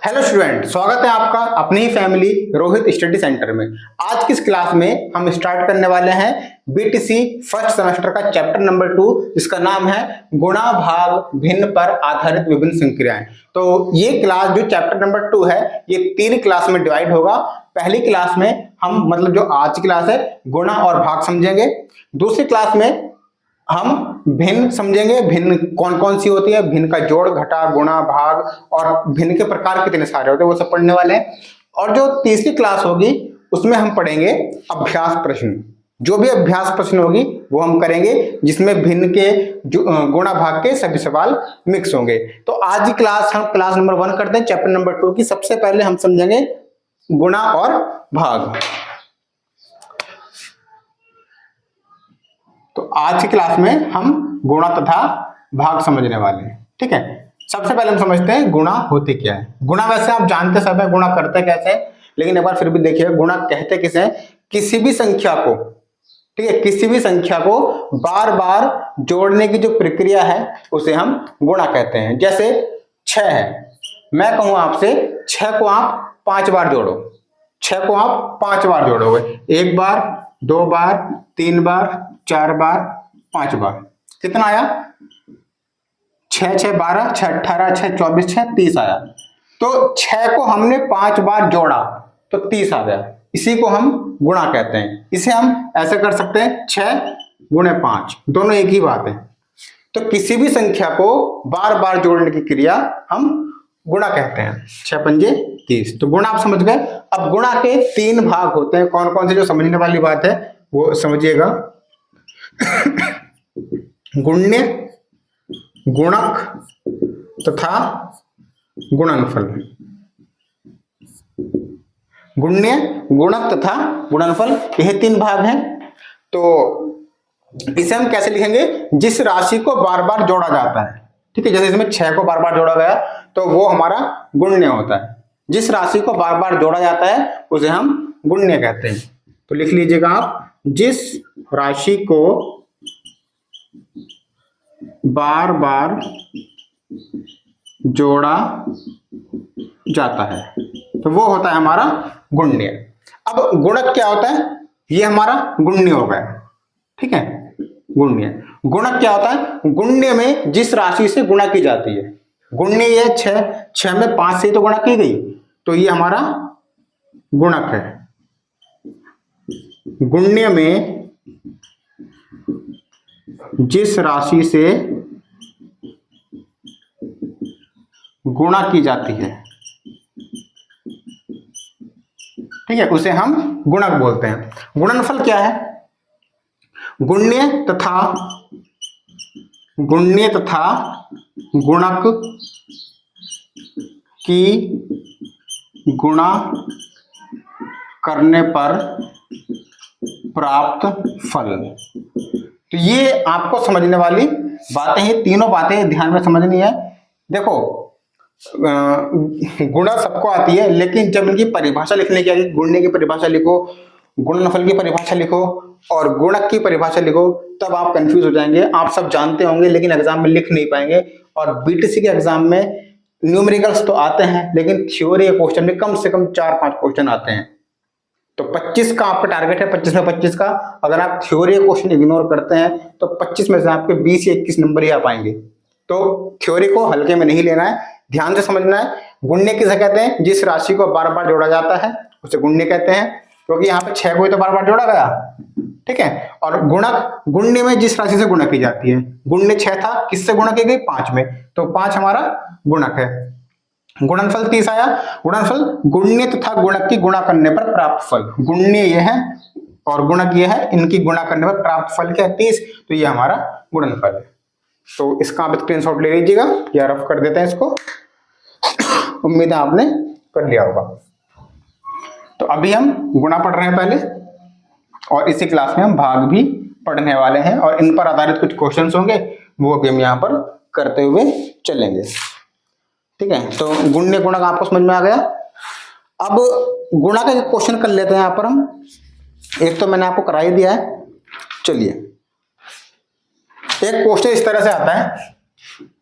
Hello student, स्वागत है आपका अपनी ही फैमिली रोहित स्टडी सेंटर में। आज की इस क्लास में हम स्टार्ट करने वाले हैं बीटीसी फर्स्ट सेमेस्टर का चैप्टर नंबर 2, जिसका नाम है गुणा भाग भिन्न पर आधारित विभिन्न संक्रियाएं। तो ये क्लास जो चैप्टर नंबर 2 है, ये 3 क्लास में डिवाइड होगा। पहली क्लास में हम मतलब जो आज की क्लास है गुणा और भाग समझेंगे। दूसरी क्लास में हम भिन्न समझेंगे, भिन्न कौन कौन सी होती है, भिन्न का जोड़ घटा गुणा भाग और भिन्न के प्रकार कितने सारे होते हैं वो सब पढ़ने वाले हैं। और जो तीसरी क्लास होगी उसमें हम पढ़ेंगे अभ्यास प्रश्न। जो भी अभ्यास प्रश्न होगी वो हम करेंगे, जिसमें भिन्न के गुणा भाग के सभी सवाल मिक्स होंगे। तो आज की क्लास हम क्लास नंबर 1 करते हैं चैप्टर नंबर 2 की। सबसे पहले हम समझेंगे गुणा और भाग। तो आज की क्लास में हम गुणा तथा भाग समझने वाले हैं। ठीक है, सबसे पहले हम समझते हैं गुणा होती क्या है। गुणा वैसे आप जानते सब है, गुणा करते कैसे, लेकिन एक बार फिर भी देखिए गुणा कहते किसे हैं। किसी भी संख्या को, ठीक है, किसी भी संख्या को बार बार जोड़ने की जो प्रक्रिया है उसे हम गुणा कहते हैं। जैसे 6 है, मैं कहूं आपसे 6 को आप 5 बार जोड़ो। 6 को आप 5 बार जोड़ोगे, 1 बार, 2 बार, 3 बार, 4 बार, 5 बार। कितना आया? 6 6 12, 6 18, 6 24, 6 30 आया। तो 6 को हमने 5 बार जोड़ा तो 30 आ गया। इसी को हम गुणा कहते हैं। इसे हम ऐसे कर सकते हैं 6 गुणे 5, दोनों एक ही बात है। तो किसी भी संख्या को बार बार जोड़ने की क्रिया हम गुणा कहते हैं। 6 पंजे 30। तो गुणा आप समझ गए। अब गुणा के 3 भाग होते हैं। कौन कौन से, जो समझने वाली बात है वो समझिएगा। गुण्य, गुणक तथा गुणनफल। गुण्य, गुणक तथा गुणनफल, यह 3 भाग हैं। तो इसे हम कैसे लिखेंगे? जिस राशि को बार बार जोड़ा जाता है, ठीक है, जैसे इसमें 6 को बार बार जोड़ा गया तो वो हमारा गुण्य होता है। जिस राशि को बार बार जोड़ा जाता है उसे हम गुण्य कहते हैं। तो लिख लीजिएगा आप, जिस राशि को बार बार जोड़ा जाता है तो वो होता है हमारा गुण्य। अब गुणक क्या होता है? ये हमारा गुण्य हो गया, ठीक है, गुण्य। गुणक क्या होता है? गुण्य में जिस राशि से गुणा की जाती है। गुण्य ये 6 में 5 से तो गुणा की गई, तो ये हमारा गुणक है। गुण्य में जिस राशि से गुणा की जाती है, ठीक है, उसे हम गुणक बोलते हैं। गुणनफल क्या है? गुण्य तथा गुणक की गुणा करने पर प्राप्त फल। तो ये आपको समझने वाली बातें हैं। तीनों बातें ध्यान में समझनी है। देखो, गुणा सबको आती है, लेकिन जब इनकी परिभाषा लिखने की आएगी, गुण्य की परिभाषा लिखो, गुणनफल की परिभाषा लिखो और गुणक की परिभाषा लिखो, तब आप कंफ्यूज हो जाएंगे। आप सब जानते होंगे लेकिन एग्जाम में लिख नहीं पाएंगे। और बीटीसी के एग्जाम में न्यूमेरिकल्स तो आते हैं, लेकिन थ्योरी के क्वेश्चन में कम से कम 4-5 क्वेश्चन आते हैं। तो 25 का आपका टारगेट है, 25 में 25 का। अगर आप थ्योरी क्वेश्चन इग्नोर करते हैं तो 25 में से आपके 20 या 21 नंबर ही आ पाएंगे। तो थ्योरी को हल्के में नहीं लेना है, ध्यान से समझना है। गुण्य किसे कहते हैं? जिस राशि को बार बार जोड़ा जाता है उसे गुण्य कहते हैं, क्योंकि यहाँ पे 6 को तो बार बार जोड़ा गया, ठीक है। और गुणक, गुण्य में जिस राशि से गुणा की जाती है। गुण्य 6 था, किससे गुणा की गई? 5 में, तो 5 हमारा गुणक है। गुणनफल 30 आया। गुणनफल गुण्य तथा गुणक की गुणा करने पर प्राप्त फल। गुण्य यह है और गुणक यह है, इनकी गुणा करने पर प्राप्त फल क्या है? 30। तो ये हमारा गुणनफल है। तो इसका आप स्क्रीनशॉट ले लीजिएगा या रफ कर देते हैं इसको। उम्मीद है आपने कर लिया होगा। तो अभी हम गुणा पढ़ रहे हैं पहले, और इसी क्लास में हम भाग भी पढ़ने वाले हैं और इन पर आधारित कुछ क्वेश्चंस होंगे, वो भी हम यहाँ पर करते हुए चलेंगे, ठीक है। तो गुण्य गुणक आपको समझ में आ गया। अब गुणा का क्वेश्चन कर लेते हैं यहाँ पर हम। एक तो मैंने आपको करा ही दिया है। चलिए, एक क्वेश्चन इस तरह से आता है,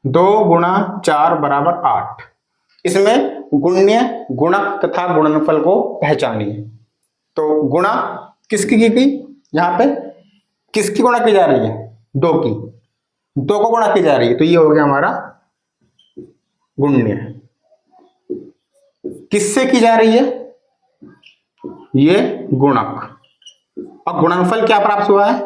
2 गुणा 4 बराबर 8। इसमें गुण्य, गुणक तथा गुणनफल को पहचानिए। तो गुणा किसकी की गई, यहाँ पे किसकी गुणा की जा रही है, दो की, दो को गुणा की जा रही है, तो ये हो गया हमारा गुण्य। किससे की जा रही है, ये गुणक। अब गुणनफल क्या प्राप्त हुआ है,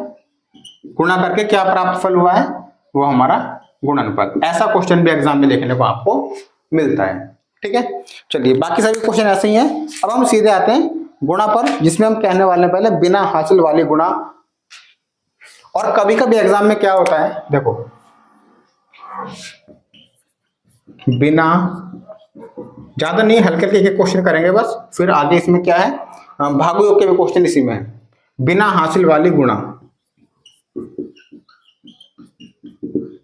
गुणा करके क्या प्राप्त फल हुआ है, वो हमारा गुणनफल। ऐसा क्वेश्चन भी एग्जाम में देखने को आपको मिलता है। ठीक है, चलिए बाकी सभी क्वेश्चन ऐसे ही हैं। अब हम सीधे आते हैं गुणा पर, जिसमें हम कहने वाले हैं पहले बिना हासिल वाली गुणा। और कभी कभी एग्जाम में क्या होता है, देखो बिना, ज्यादा नहीं, हल्के हल्के क्वेश्चन करेंगे बस, फिर आगे इसमें क्या है भागयोग के भी क्वेश्चन इसी में है। बिना हासिल वाली गुणा,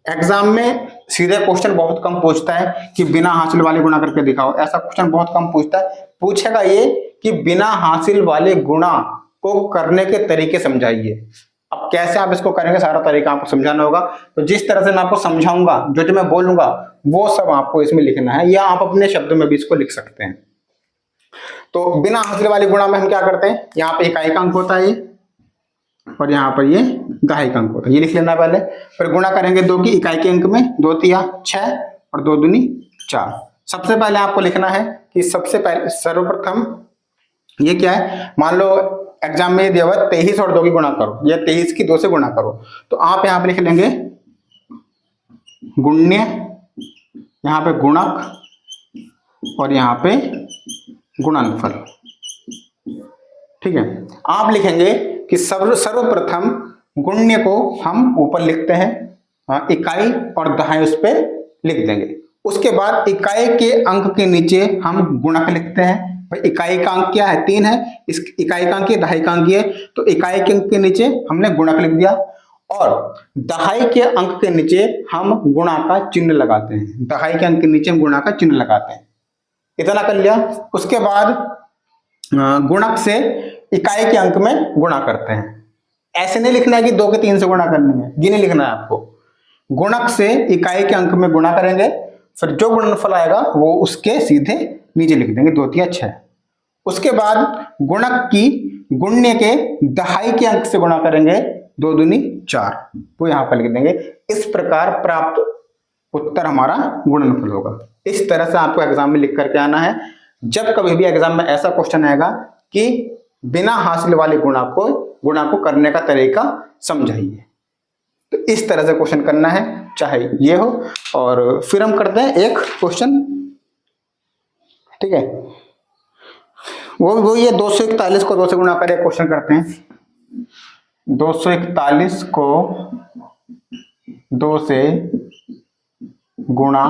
एग्जाम में सीधे क्वेश्चन बहुत कम पूछता है कि बिना हासिल वाली गुणा करके दिखाओ, ऐसा क्वेश्चन बहुत कम पूछता है। पूछेगा ये कि बिना हासिल वाले गुणा को करने के तरीके समझाइए। अब कैसे आप इसको करेंगे, सारा तरीका आपको समझाना होगा। तो जिस तरह से मैं आपको समझाऊंगा, जो जो मैं बोलूंगा वो सब आपको इसमें लिखना है, या आप अपने शब्दों में भी इसको लिख सकते हैं। तो बिना हासिल वाली गुणा में हम क्या करते हैं, यहाँ पे इकाई का अंक होता है ये, और यहाँ पर ये दहाई का अंक होता है, ये लिख लेना पहले। फिर गुणा करेंगे दो की इकाई के अंक में, 2 तिया 6 और 2 दूनी 4। सबसे पहले आपको लिखना है कि सबसे पहले सर्वप्रथम ये क्या है, मान लो एग्जाम में दिया हुआ 23 और 2 की गुणा करो, या 23 की 2 से गुणा करो, तो आप यहाँ पे लिख लेंगे गुण्य, यहाँ पे गुणक और यहाँ पे गुणनफल। ठीक है, आप लिखेंगे कि सर्वप्रथम गुण्य को हम ऊपर लिखते हैं, इकाई और दहाई उस पर लिख देंगे। उसके बाद इकाई के अंक के नीचे हम गुणक लिखते हैं। भाई इकाई का अंक क्या है, 3 है, इस इकाई का अंक दहाई का अंक है, तो इकाई के अंक के नीचे हमने गुणक लिख दिया, और दहाई के अंक के नीचे हम गुणा का चिन्ह लगाते हैं। दहाई के अंक के नीचे हम गुणा का चिन्ह लगाते हैं, इतना कर लिया। उसके बाद गुणक से इकाई के अंक में गुणा करते हैं। ऐसे नहीं लिखना है कि 2 के 3 से गुणा करनी है, ये नहीं लिखना है आपको। गुणक से इकाई के अंक में गुणा करेंगे, फिर जो गुणनफल आएगा वो उसके सीधे नीचे लिख देंगे, 2 तिया 6। उसके बाद गुणक की गुण्य के दहाई के अंक से गुणा करेंगे, 2 दूनी 4, वो यहाँ पर लिख देंगे। इस प्रकार प्राप्त उत्तर हमारा गुणनफल होगा। इस तरह से आपको एग्जाम में लिख करके आना है। जब कभी भी एग्जाम में ऐसा क्वेश्चन आएगा कि बिना हासिल वाली गुणा को करने का तरीका समझाइए, तो इस तरह से क्वेश्चन करना है, चाहे ये हो। और फिर हम करते हैं एक क्वेश्चन, ठीक है, वो ये 241 को 2 से गुणा करे क्वेश्चन करते हैं। 241 को 2 से गुणा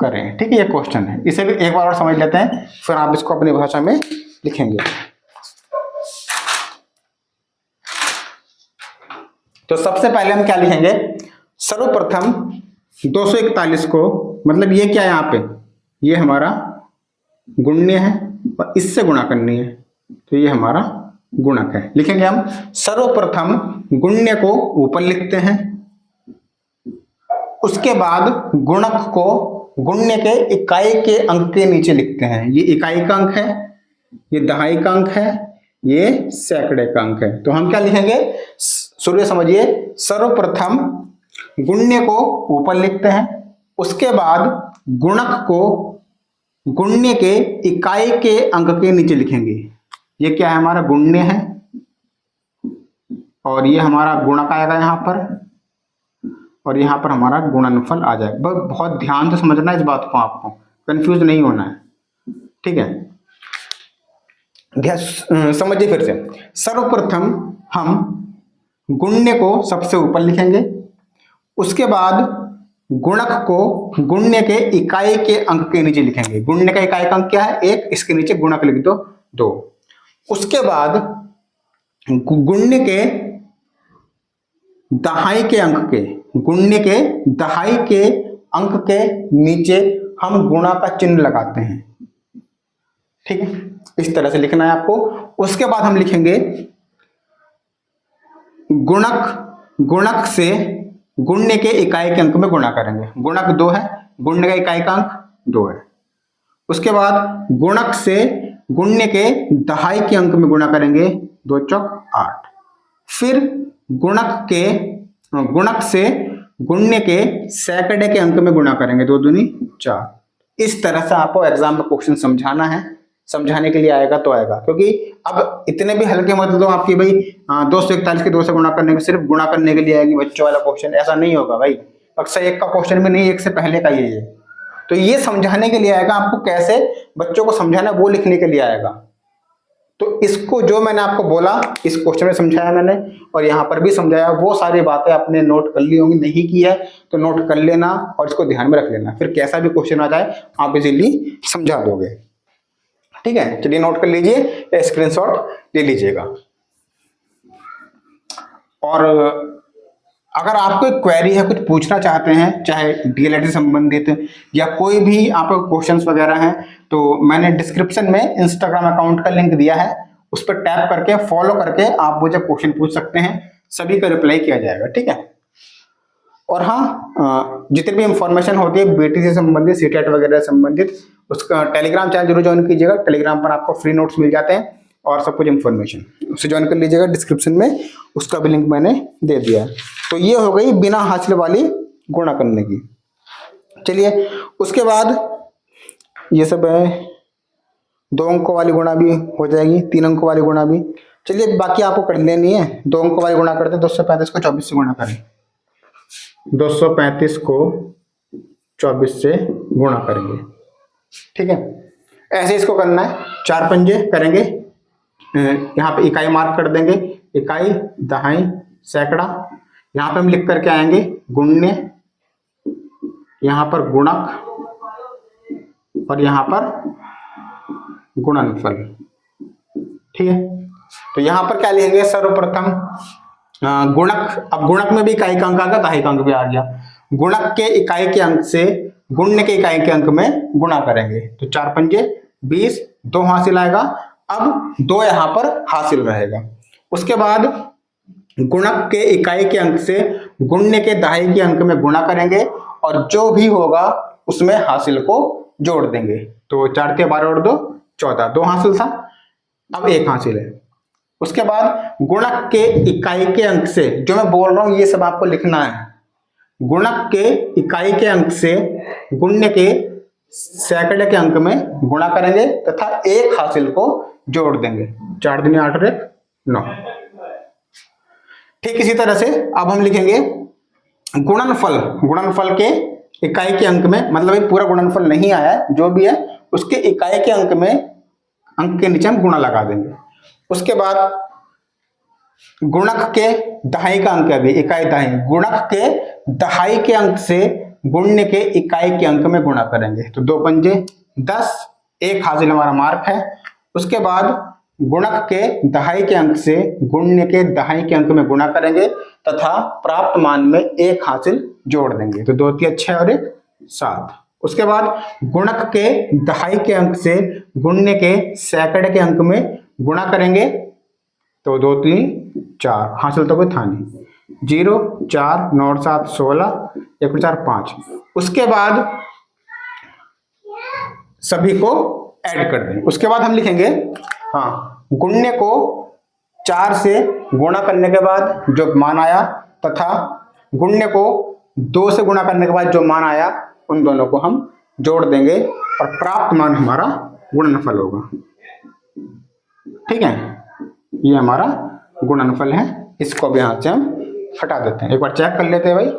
करें, ठीक है, ये क्वेश्चन है। इसे भी एक बार और समझ लेते हैं, फिर आप इसको अपनी भाषा में लिखेंगे। तो सबसे पहले हम क्या लिखेंगे, सर्वप्रथम 241 को, मतलब ये क्या है, यहाँ पे ये हमारा गुण्य है और इससे गुणा करनी है, तो ये हमारा गुणक है। लिखेंगे हम सर्वप्रथम गुण्य को ऊपर लिखते हैं, उसके बाद गुणक को गुण्य के इकाई के अंक के नीचे लिखते हैं। ये इकाई का अंक है, ये दहाई का अंक है, ये सैकड़े का अंक है। तो हम क्या लिखेंगे, शुरू समझिए, सर्वप्रथम गुण्य को ऊपर लिखते हैं, उसके बाद गुणक को गुण्य के इकाई के अंक के नीचे लिखेंगे। ये क्या है, हमारा गुण्य है, और ये हमारा गुणक आएगा यहाँ पर, और यहाँ पर हमारा गुणनफल आ जाएगा। बहुत ध्यान से समझना है इस बात को, आपको कंफ्यूज नहीं होना है, ठीक है। समझिए फिर से, सर्वप्रथम हम गुण्य को सबसे ऊपर लिखेंगे, उसके बाद गुणक को गुण्य के इकाई के अंक के नीचे लिखेंगे। गुण्य का इकाई का अंक क्या है, 1, इसके नीचे गुणक लिख दो 2। उसके बाद गुण्य के दहाई के अंक के, गुण्य के दहाई के अंक के नीचे हम गुणा का चिन्ह लगाते हैं, ठीक है, इस तरह से लिखना है आपको। उसके बाद हम लिखेंगे गुणक से गुण्य के इकाई के अंक में गुणा करेंगे। गुणक 2 है, गुण्य का इकाई का अंक 2 है, उसके बाद गुणक से गुणने के दहाई के अंक में गुणा करेंगे, 2 चौक 8। फिर गुणक से गुणने के सैकड़े के अंक में गुणा करेंगे, 2 दूनी 4। इस तरह से आपको एग्जाम में क्वेश्चन समझाना है, समझाने के लिए आएगा तो आएगा, क्योंकि अब इतने भी हल्के मत दो आपकी भाई 241 के 2 से गुणा करने के, सिर्फ गुणा करने के लिए आएगी बच्चों वाला क्वेश्चन, ऐसा नहीं होगा भाई। अक्सर एक का क्वेश्चन भी नहीं, एक से पहले का ये तो ये समझाने के लिए आएगा, आपको कैसे बच्चों को समझाना वो लिखने के लिए आएगा। तो इसको जो मैंने आपको बोला इस क्वेश्चन में समझाया मैंने, और यहाँ पर भी समझाया, वो सारी बातें आपने नोट कर ली होंगी, नहीं की है तो नोट कर लेना और इसको ध्यान में रख लेना, फिर कैसा भी क्वेश्चन आ जाए आप इजीली समझा दोगे। ठीक है, चलिए नोट कर लीजिए या स्क्रीनशॉट ले लीजिएगा। और अगर आपको एक क्वेरी है, कुछ पूछना चाहते हैं, चाहे डीएलएड से संबंधित या कोई भी आपको क्वेश्चंस वगैरह हैं, तो मैंने डिस्क्रिप्शन में इंस्टाग्राम अकाउंट का लिंक दिया है, उस पर टैप करके फॉलो करके आप मुझे क्वेश्चन पूछ सकते हैं, सभी का रिप्लाई किया जाएगा। ठीक है, और हाँ, जितनी भी इंफॉर्मेशन होती है बीटी से संबंधित, सीटेट वगैरह से संबंधित, उसका टेलीग्राम चैनल जरूर ज्वाइन कीजिएगा। टेलीग्राम पर आपको फ्री नोट्स मिल जाते हैं और सब कुछ इन्फॉर्मेशन, उसे ज्वाइन कर लीजिएगा, डिस्क्रिप्शन में उसका भी लिंक मैंने दे दिया है। तो ये हो गई बिना हासिल वाली गुणा करने की। चलिए उसके बाद ये सब है, 2 अंकों वाली गुणा भी हो जाएगी, 3 अंकों वाली गुणा भी। चलिए बाकी आपको कर लेनी है। 2 अंकों वाली गुणा करते हैं, 235 को 24 से गुणा करें, 235 को 24 से गुणा करेंगे। ठीक है, ऐसे इसको करना है, 4 पंजे करेंगे, यहाँ पे इकाई मार्क कर देंगे, इकाई, दहाई, सैकड़ा, यहाँ पे हम लिख करके आएंगे गुणने, यहाँ पर गुणक और यहाँ पर गुणनफल। ठीक है, तो यहाँ पर क्या लिखेंगे, सर्वप्रथम गुणक, अब गुणक में भी इकाई का अंक आ गया, दहाई का अंक भी आ गया, गुणक के इकाई के अंक से गुणने के इकाई के अंक में गुणा करेंगे, तो 4 पंजे 20, 2 हासिल आएगा, अब 2 यहाँ पर हासिल रहेगा। उसके बाद गुणक के इकाई के अंक से गुणने के दहाई के अंक में गुणा करेंगे और जो भी होगा उसमें हासिल को जोड़ देंगे, तो 4 के 12 और 2 14, 2 हासिल था, अब 1 हासिल है। उसके बाद गुणक के इकाई के अंक से, जो मैं बोल रहा हूं ये सब आपको लिखना है, गुणक के इकाई के अंक से गुणने के सैकड़े के अंक में गुणा करेंगे तथा 1 हासिल को जोड़ देंगे, 4 दूनी 8 और 1 9। ठीक इसी तरह से अब हम लिखेंगे गुणनफल, गुणनफल के इकाई के अंक में, मतलब पूरा गुणनफल नहीं आया है, जो भी है उसके इकाई के अंक में, अंक के नीचे हम गुणा लगा देंगे। उसके बाद गुणक के दहाई का अंक है, अभी इकाई दहाई, गुणक के दहाई के अंक से गुणने के इकाई के अंक में गुणा करेंगे, तो 2 पंजे 10, 1 हासिल हमारा मार्क है। उसके बाद गुणक के दहाई के अंक से गुणने के दहाई के अंक में गुणा करेंगे तथा प्राप्त मान में 1 हासिल जोड़ देंगे, तो 2 3 6 और 1 7। उसके बाद गुणक के दहाई के अंक से गुणने के सैकड़े के अंक में गुणा करेंगे, तो 2 3 4 हासिल तो कोई था नहीं, 0 4 9 7 16, 1 4 5। उसके बाद सभी को ऐड कर दें। उसके बाद हम लिखेंगे, हाँ, गुणने को 4 से गुणा करने के बाद जो मान आया तथा गुणने को 2 से गुणा करने के बाद जो मान आया, उन दोनों को हम जोड़ देंगे और प्राप्त मान हमारा गुणनफल होगा। ठीक है, ये हमारा गुणनफल है, इसको भी यहां से हम हटा देते हैं। एक बार चेक कर लेते हैं भाई,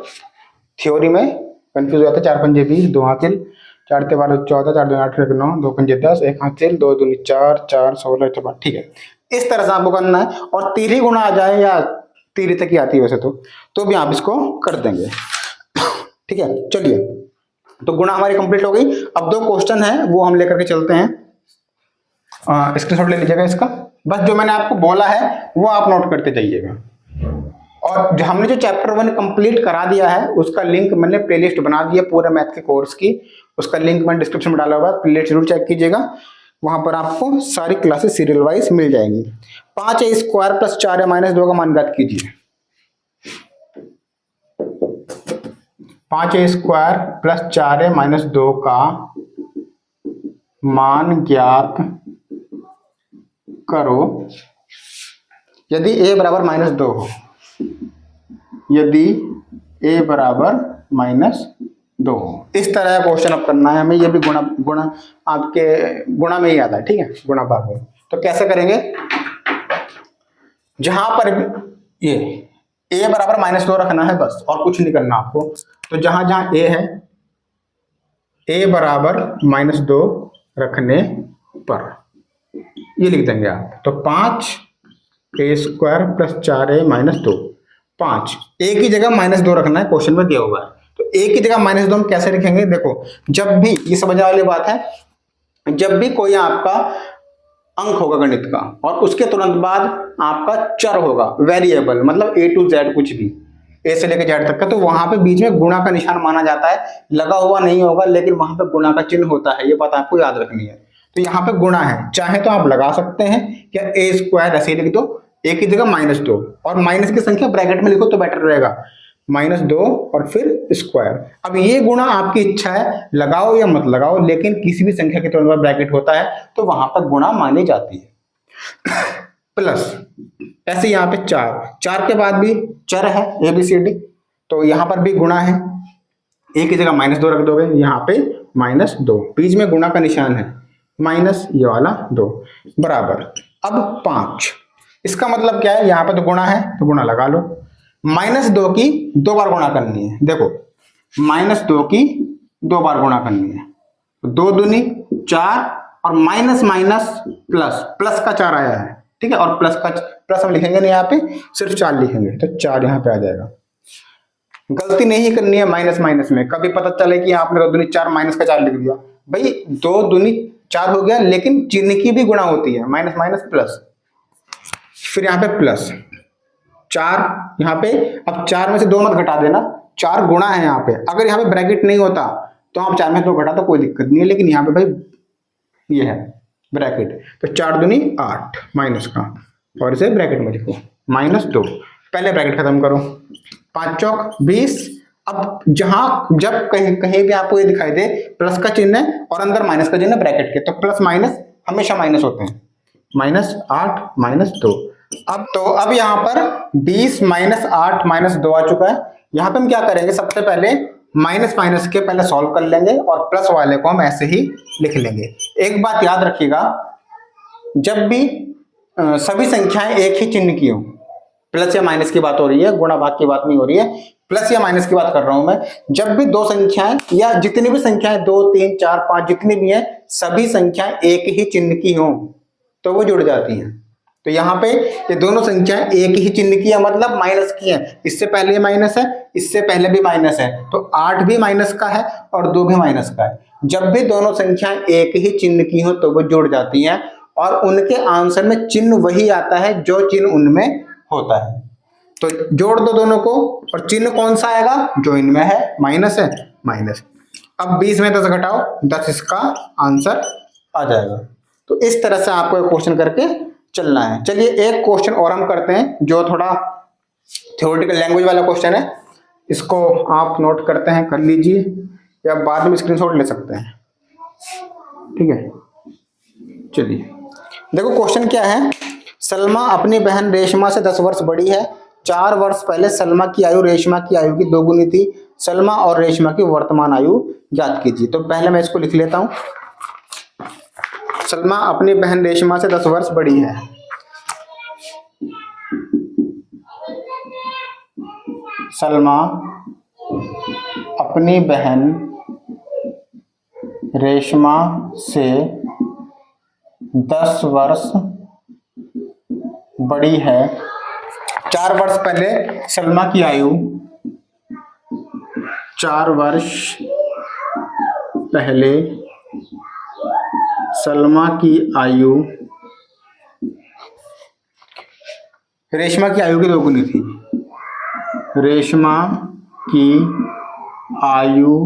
थ्योरी में कंफ्यूज हो जाता है। 4 पंजे 20, 2 हासिल, 4 के 12 14, 4 2 8 1 9, 2 पंजे 10, 1 हासिल, 2 दूनी 4 4 16 1 12। ठीक है, इस तरह से आपको करना है, और तिहरी गुणा आ जाए या तिहरी तक ही आती है वैसे तो भी आप इसको कर देंगे। ठीक है, चलिए, तो गुणा हमारी कंप्लीट हो गई। अब 2 क्वेश्चन है वो हम लेकर के चलते हैं, स्क्रीनशॉट ले लीजिएगा इसका, बस जो मैंने आपको बोला है वो आप नोट करते जाइएगा। और जो हमने जो चैप्टर 1 कंप्लीट करा दिया है उसका लिंक मैंने प्लेलिस्ट बना दिया पूरे मैथ के कोर्स की, उसका लिंक मैंने डिस्क्रिप्शन में डाला हुआ है, प्लेलिस्ट जरूर चेक कीजिएगा, वहां पर आपको सारी क्लासेस सीरियल वाइज मिल जाएंगी। 5a square plus 4a minus 2 का मान ज्ञात कीजिए। 5a square plus 4a minus 2 का मान ज्ञात करो यदि a बराबर -2 हो, यदि a बराबर -2 हो। इस तरह का क्वेश्चन अब करना है हमें। ये भी गुणा गुणा आपके गुणा में ही आता है, ठीक है, गुणा भाग में। तो कैसे करेंगे, जहां पर ये a बराबर -2 रखना है बस, और कुछ नहीं करना आपको। तो जहां जहां a है, a बराबर -2 रखने पर ये लिख देंगे आप। तो 5a² + 4a-2, 5 a की जगह -2 रखना है, क्वेश्चन में दिया हुआ है। तो a की जगह -2 हम कैसे लिखेंगे, देखो जब भी, ये समझने वाली बात है, जब भी कोई आपका अंक होगा गणित का और उसके तुरंत बाद आपका चर होगा, वेरिएबल, मतलब a to z कुछ भी, a से लेकर z तक का, तो वहां पे बीच में गुणा का निशान माना जाता है। लगा हुआ नहीं होगा, लेकिन वहां पे गुणा का चिन्ह होता है, ये बात आपको याद रखनी है। तो यहाँ पे गुणा है, चाहे तो आप लगा सकते हैं या a² ऐसे लिख दो, a की जगह -2, और माइनस की संख्या ब्रैकेट में लिखो तो बेटर रहेगा, -2 और फिर स्क्वायर। अब ये गुणा आपकी इच्छा है, लगाओ या मत लगाओ, लेकिन किसी भी संख्या के तुरंत बाद ब्रैकेट होता है तो वहां पर गुणा मानी जाती है। प्लस ऐसे यहाँ पे 4 के बाद भी चर है ABCD, तो यहाँ पर भी गुणा है, a की जगह -2 रख दोगे, यहाँ पे -2, बीच में गुणा का निशान है, माइनस ये वाला 2 बराबर। अब 5, इसका मतलब क्या है, यहाँ पे तो गुणा है तो गुणा लगा लो। -2 की 2 बार गुणा करनी है, देखो -2 की 2 बार गुणा करनी है, 2 दूनी 4, और माइनस माइनस प्लस, प्लस का 4 आया है, ठीक है, और प्लस हम लिखेंगे नहीं, यहाँ पे सिर्फ 4 लिखेंगे, तो 4 यहाँ पे आ जाएगा। गलती नहीं करनी है माइनस माइनस में, कभी पता चले कि आपने 2 दूनी 4 माइनस का 4 लिख दिया, भाई 2 दूनी 4 हो गया, लेकिन चिन्ह की भी गुणा होती है, माइनस माइनस प्लस, फिर यहाँ पे प्लस 4, यहाँ पे अब 4 में से 2 मत घटा देना, 4 गुणा है यहाँ पे। अगर यहाँ पे ब्रैकेट नहीं होता तो आप 4 में 2 घटा तो कोई दिक्कत नहीं है, लेकिन यहाँ पे भाई ये है ब्रैकेट, तो 4 दूनी 8 माइनस का, और इसे ब्रैकेट में लिखो -2, पहले ब्रैकेट खत्म करो, 5 चौक 20। अब जब कहीं भी आपको ये दिखाई दे प्लस का चिन्ह है और अंदर माइनस का चिन्ह है ब्रैकेट के, तो प्लस माइनस हमेशा माइनस होते हैं, -8 -2। अब यहाँ पर 20 -8 -2 आ चुका है। यहाँ पे हम क्या करेंगे, सबसे पहले माइनस माइनस के पहले सॉल्व कर लेंगे और प्लस वाले को हम ऐसे ही लिख लेंगे। एक बात याद रखिएगा, जब भी सभी संख्याएं एक ही चिन्ह की हो, प्लस या माइनस की बात हो रही है, गुणा भाग की बात नहीं हो रही है, प्लस या माइनस की बात कर रहा हूं मैं, जब भी 2 संख्याएं या जितनी भी संख्याएं 2 3 4 5 जितनी भी हैं, सभी संख्याएं एक ही चिन्ह की हो तो वो जुड़ जाती हैं। तो यहाँ पे ये दोनों संख्याएं एक ही चिन्ह की है, मतलब माइनस की है, इससे पहले माइनस है, इससे पहले भी माइनस है, तो 8 भी माइनस का है और 2 भी माइनस का है। जब भी दोनों संख्याएं एक ही चिन्ह की हो तो वो जुड़ जाती हैं, और उनके आंसर में चिन्ह वही आता है जो चिन्ह उनमें होता है। तो जोड़ दो दोनों को, और चिन्ह कौन सा आएगा, जो इनमें है, माइनस है, माइनस। अब 20 में 10 घटाओ, 10 इसका आंसर आ जाएगा। तो इस तरह से आपको क्वेश्चन करके चलना है। चलिए एक क्वेश्चन और हम करते हैं, जो थोड़ा थ्योरेटिकल लैंग्वेज वाला क्वेश्चन है, इसको आप नोट करते हैं, कर लीजिए, या बाद में स्क्रीनशॉट ले सकते हैं, ठीक है। चलिए देखो क्वेश्चन क्या है, सलमा अपनी बहन रेशमा से 10 वर्ष बड़ी है। 4 वर्ष पहले सलमा की आयु रेशमा की आयु की 2 गुनी थी। सलमा और रेशमा की वर्तमान आयु ज्ञात कीजिए। तो पहले मैं इसको लिख लेता हूं, सलमा अपनी बहन रेशमा से 10 वर्ष बड़ी है। सलमा अपनी बहन रेशमा से 10 वर्ष बड़ी है। 4 वर्ष पहले सलमा की आयु, 4 वर्ष पहले सलमा की आयु रेशमा की आयु की 2 गुनी थी। रेशमा की आयु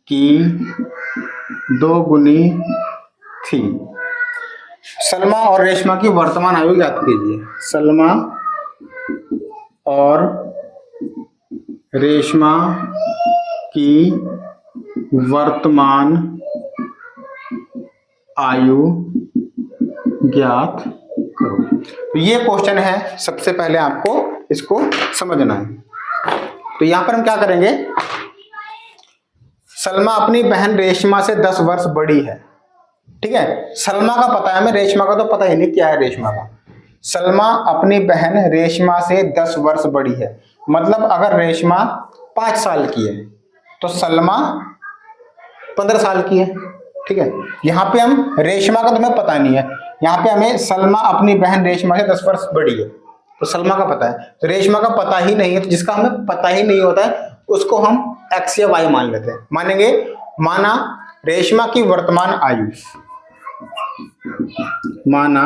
की 2 गुनी थी। सलमा और रेशमा की वर्तमान आयु ज्ञात कीजिए। सलमा और रेशमा की वर्तमान आयु ज्ञात करो। तो ये क्वेश्चन है, सबसे पहले आपको इसको समझना है। तो यहां पर हम क्या करेंगे, सलमा अपनी बहन रेशमा से 10 वर्ष बड़ी है, ठीक है। सलमा का पता है हमें, रेशमा का तो पता ही नहीं क्या है रेशमा का। सलमा अपनी बहन रेशमा से 10 वर्ष बड़ी है, मतलब अगर रेशमा 5 साल की है तो सलमा 15 साल की है, ठीक है। यहाँ पे हम रेशमा का तो हमें पता नहीं है, यहाँ पे हमें सलमा अपनी बहन रेशमा से 10 वर्ष बड़ी है, तो सलमा का पता है। तो रेशमा का पता ही नहीं है, तो जिसका हमें पता ही नहीं होता है उसको हम x या y मान लेते हैं। मानेंगे, माना रेशमा की वर्तमान आयु, माना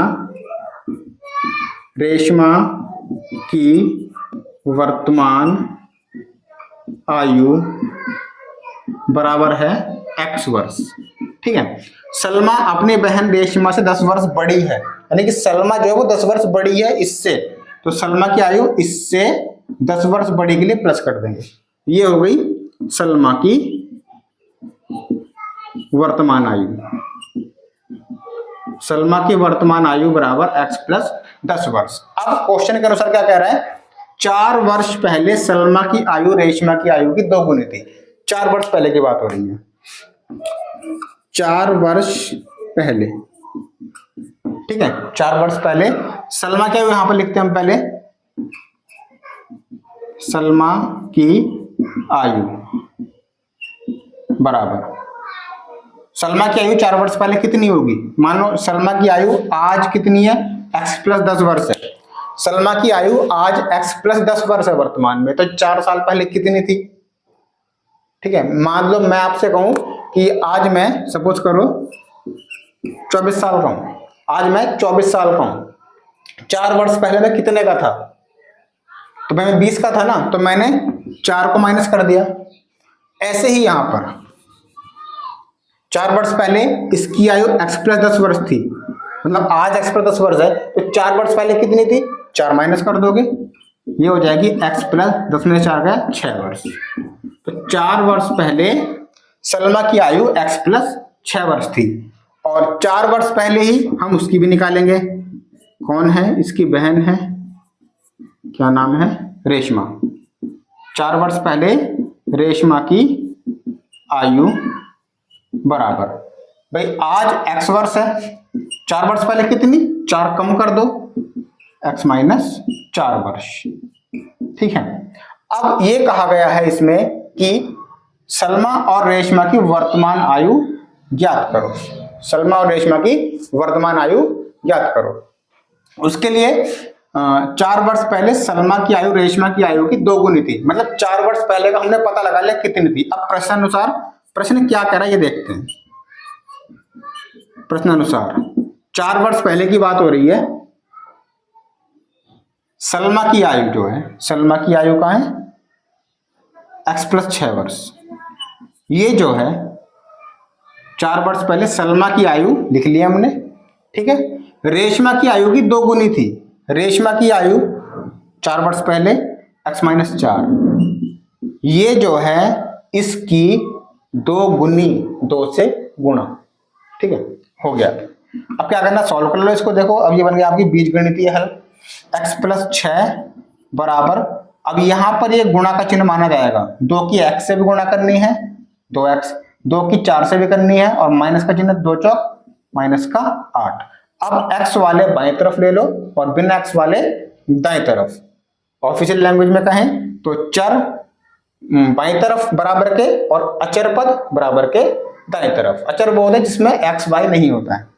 रेशमा की वर्तमान आयु बराबर है x वर्ष, ठीक है। सलमा अपनी बहन रेशमा से 10 वर्ष बड़ी है, यानी कि सलमा जो है वो 10 वर्ष बड़ी है इससे, तो सलमा की आयु इससे 10 वर्ष बड़ी के लिए प्लस कर देंगे। ये हो गई सलमा की वर्तमान आयु। सलमा की वर्तमान आयु बराबर x प्लस 10 वर्ष। अब क्वेश्चन के अनुसार क्या कह रहा है, 4 वर्ष पहले सलमा की आयु रेशमा की आयु की 2 गुनी थी। 4 वर्ष पहले की बात हो रही है, 4 वर्ष पहले, ठीक है। 4 वर्ष पहले सलमा की आयु यहां पर लिखते हैं हम पहले, सलमा की आयु बराबर, सलमा की आयु 4 वर्ष पहले कितनी होगी, मान लो सलमा की आयु आज कितनी है, x प्लस 10 वर्ष है। सलमा की आयु आज x प्लस 10 वर्ष है वर्तमान में, तो 4 साल पहले कितनी थी, ठीक है। मान लो मैं आपसे कहूं कि आज मैं सपोज करो 24 साल का हूं, आज मैं 24 साल का हूं, 4 वर्ष पहले मैं कितने का था, तो मैं 20 का था ना, तो मैंने 4 को माइनस कर दिया। ऐसे ही यहां पर 4 वर्ष पहले इसकी आयु x प्लस 10 वर्ष थी, मतलब आज x प्लस 10 वर्ष है, तो 4 वर्ष पहले कितनी थी, 4 माइनस कर दोगे, ये हो जाएगी x प्लस 10 में 4 का 6 वर्ष। तो 4 वर्ष पहले सलमा की आयु x प्लस 6 वर्ष थी, और 4 वर्ष पहले ही हम उसकी भी निकालेंगे, कौन है, इसकी बहन है, क्या नाम है, रेशमा। 4 वर्ष पहले रेशमा की आयु बराबर, भाई आज x वर्ष है, 4 वर्ष पहले कितनी, 4 कम कर दो, x माइनस 4 वर्ष, ठीक है। अब ये कहा गया है इसमें कि सलमा और रेशमा की वर्तमान आयु ज्ञात करो, सलमा और रेशमा की वर्तमान आयु ज्ञात करो। उसके लिए 4 वर्ष पहले सलमा की आयु रेशमा की आयु की 2 गुनी थी, मतलब 4 वर्ष पहले का हमने पता लगा लिया कितनी थी। अब प्रश्नानुसार प्रश्न क्या कह रहा है ये देखते हैं। प्रश्नानुसार 4 वर्ष पहले की बात हो रही है, सलमा की आयु जो है, सलमा की आयु का है x प्लस 6 वर्ष। ये जो है 4 वर्ष पहले सलमा की आयु लिख लिया हमने, ठीक है। रेशमा की आयु की 2 गुनी थी, रेशमा की आयु 4 वर्ष पहले x माइनस 4, ये जो है इसकी 2 गुनी, 2 से गुणा, ठीक है, हो गया। अब क्या करना, सॉल्व कर लो इसको, देखो अब ये बन गया आपकी बीजगणितीय हल, x प्लस 6 बराबर, अब यहां पर ये गुणा का चिन्ह माना जाएगा, 2 की x से भी गुणा करनी है 2x, 2 की 4 से भी करनी है, और माइनस का चिन्ह 2 चौक माइनस का 8। अब x वाले बाएं तरफ ले लो और बिना x वाले दाएं तरफ। ऑफिशियल लैंग्वेज में कहें तो चर बाएं तरफ बराबर के और अचर पद बराबर के दाएं तरफ। अचर वो होता है जिसमें x y नहीं होता है,